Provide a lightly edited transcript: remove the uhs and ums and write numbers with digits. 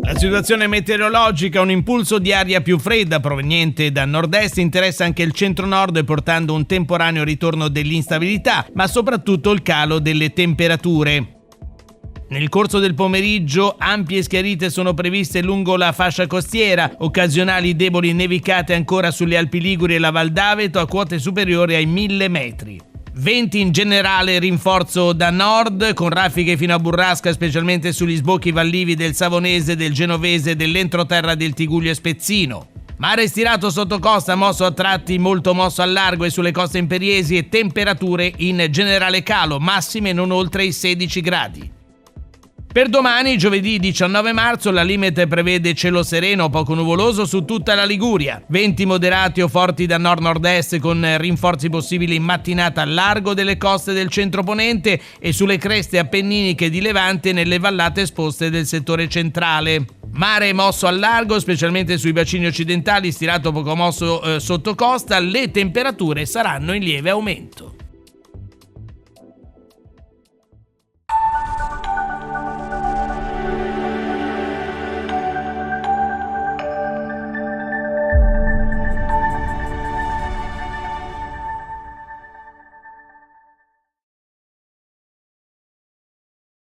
La situazione meteorologica, un impulso di aria più fredda proveniente da nord-est interessa anche il centro-nord portando un temporaneo ritorno dell'instabilità, ma soprattutto il calo delle temperature. Nel corso del pomeriggio ampie schiarite sono previste lungo la fascia costiera, occasionali deboli nevicate ancora sulle Alpi Liguri e la Val d'Aveto a quote superiori ai 1000 metri. Venti in generale, rinforzo da nord con raffiche fino a burrasca specialmente sugli sbocchi vallivi del Savonese, del Genovese e dell'entroterra del Tigullio e Spezzino. Mare stirato sotto costa, mosso a tratti molto mosso al largo e sulle coste imperiesi e temperature in generale calo, massime non oltre i 16 gradi. Per domani, giovedì 19 marzo, la Limite prevede cielo sereno poco nuvoloso su tutta la Liguria. Venti moderati o forti da nord-nord-est con rinforzi possibili in mattinata al largo delle coste del centro-ponente e sulle creste appenniniche di Levante nelle vallate esposte del settore centrale. Mare mosso al largo, specialmente sui bacini occidentali, stirato poco mosso sotto costa, le temperature saranno in lieve aumento.